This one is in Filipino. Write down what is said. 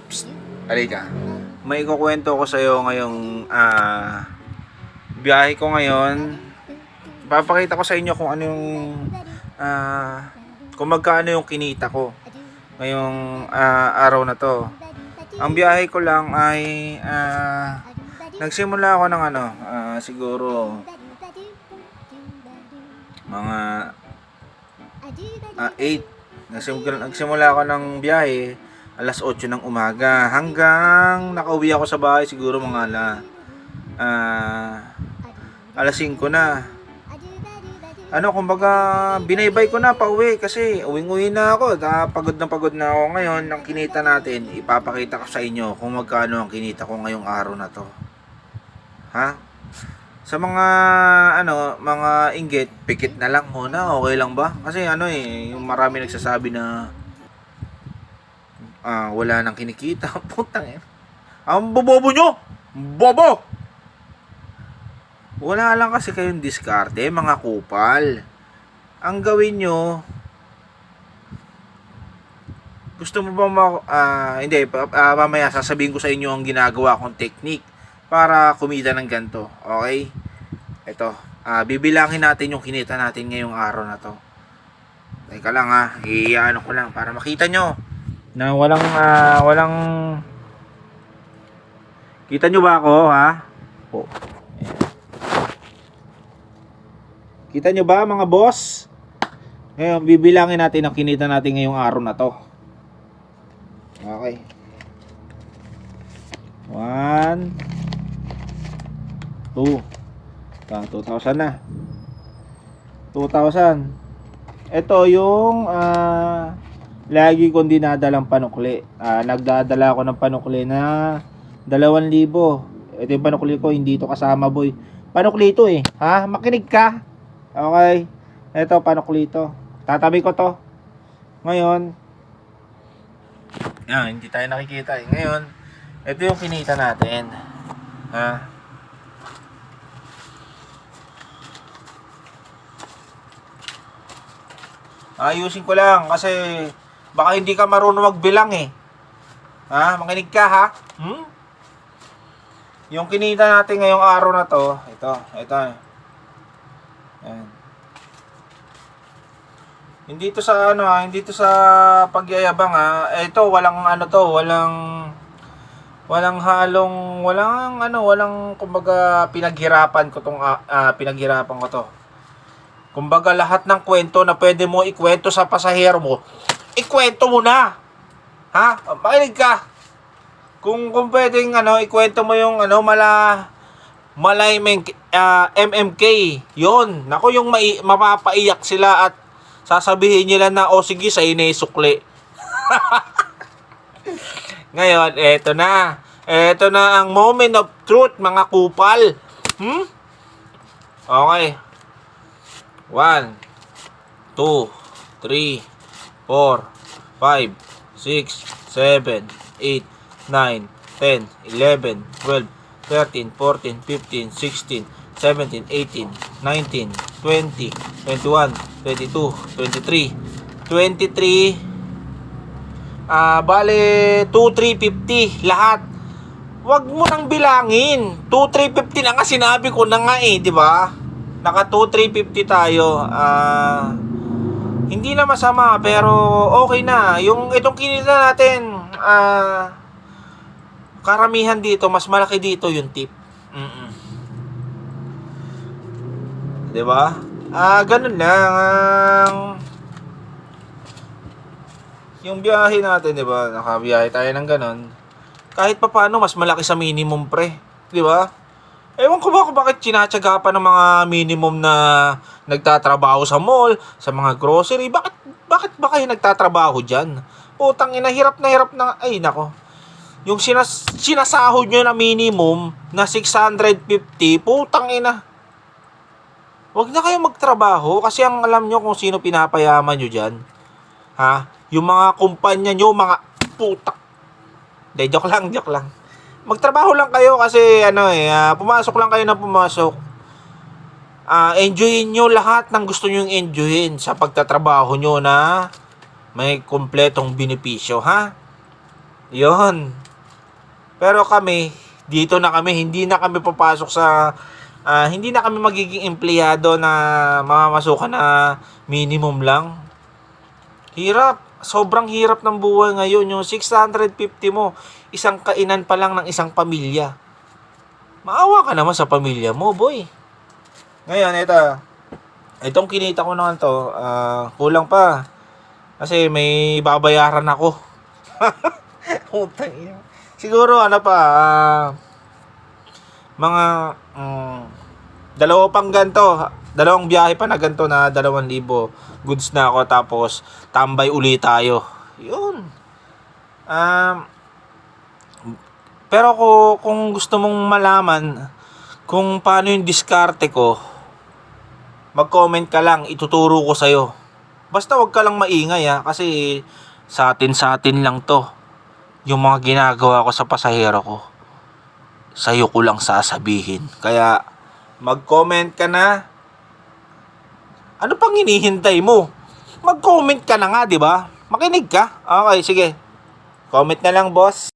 Psst, halika. May ikukwento ko sa'yo ngayong biyahe ko ngayon. Papakita ko sa inyo kung ano yung kung magkano yung kinita ko ngayong araw na to. Ang biyahe ko lang ay nagsimula ako ng siguro mga 8. Nagsimula ako ng biyahe alas 8 ng umaga hanggang nakauwi ako sa bahay siguro mga alas 5 na. Kumbaga binaybay ko na pauwi kasi uwing-uwi na ako. Pagod na ako ngayon. Ang kinita natin, ipapakita ko sa inyo kung magkano ang kinita ko ngayong araw na to. Ha? Sa mga inggit, pikit na lang muna, okay lang ba? Kasi yung marami nagsasabi na wala nang kinikita. Putang eh. Ang bobobo nyo! Bobo! Wala lang kasi kayong diskarte, mga kupal. Ang gawin nyo, gusto mo ba hindi, mamaya sasabihin ko sa inyo ang ginagawa kong technique para kumita ng ganito. Okay? Ito, bibilangin natin yung kinita natin ngayong araw na to. Teka lang iano ko lang para makita nyo na walang kita nyo ba ako Oh. Kita nyo ba mga boss? Ngayon, bibilangin natin ang kinita natin ngayong araw na to. Okay. 1 2 2,000 na. 2,000. Ito yung lagi kong dinadalang panukli. Nagdadala ako ng panukli na 2,000. Ito yung panukli ko, hindi ito kasama boy. Panukli ito makinig ka. Okay. Ito panukli ito. Tatabi ko to. Ngayon, hindi tayo nakikita Ngayon, ito yung kinita natin. Ayusin ko lang kasi baka hindi ka marunong magbilang Makinig ka Yung kinita natin ngayong araw na to, ito. Ayan. Hindi to sa hindi to sa pagyayabang Ito walang halong walang kumbaga pinaghirapan ko to. Kumbaga lahat ng kwento na pwede mo ikwento sa pasahero mo, ikwento mo na. Makinig ka. Kung pwedeng ikwento mo yung Malay MMK. Yon. Nako yung mapapaiyak sila at sasabihin nila na sige sa'yo na isukli. Ngayon, eto na. Eto na ang moment of truth, mga kupal. Okay. 1 2 3 4 5 6 7 8 9 10 11 12 13 14 15 16 17 18 19 20 21 22 23 bale 2,350 lahat. Wag mo nang bilangin. 2,350 na nga, sinabi ko na nga di ba? Naka 2,350 tayo. Hindi na masama pero okay na. Yung itong kinita natin, karamihan dito, mas malaki dito yung tip. Diba? Ganun lang. Yung biyahe natin, diba? Nakabiyahe tayo ng ganun. Kahit pa paano, mas malaki sa minimum pre. Diba? Ewan ko ba kung bakit sinatsaga pa ng mga minimum na nagtatrabaho sa mall, sa mga grocery. Bakit ba kayo nagtatrabaho dyan? Putang ina, hirap na. Ay, nako. Yung sinasahod nyo na minimum na 650, putang ina. Huwag na kayo magtrabaho kasi ang alam nyo kung sino pinapayaman nyo dyan. Yung mga kumpanya nyo, mga putak. Hindi, joke lang. Magtrabaho lang kayo kasi pumasok lang kayo na pumasok. Enjoyin nyo lahat ng gusto nyo enjoyin sa pagtatrabaho nyo na may kompletong benepisyo, Yon. Pero kami, dito na kami, hindi na kami papasok sa, hindi na kami magiging empleyado na mamamasukan na minimum lang. Hirap. Sobrang hirap ng buhay ngayon. Yung 650 mo, isang kainan pa lang ng isang pamilya. Maawa ka naman sa pamilya mo, boy. Ngayon, itong kinita ko naman to, kulang pa. Kasi may babayaran ako. Utang ina. Siguro ano pa, mga dalawa pang ganto, dalawang biyahe pa na ganto na 2,000 goods na ako, tapos tambay uli tayo. Yun. Pero kung gusto mong malaman kung paano yung diskarte ko, mag-comment ka lang, ituturo ko sa'yo. Basta wag ka lang maingay kasi sa atin lang to. Yung mga ginagawa ko sa pasahero ko, sa'yo ko lang sasabihin. Kaya mag-comment ka na. Ano pang hinihintay mo? Mag-comment ka na nga, di ba? Makinig ka. Okay, sige. Comment na lang, boss.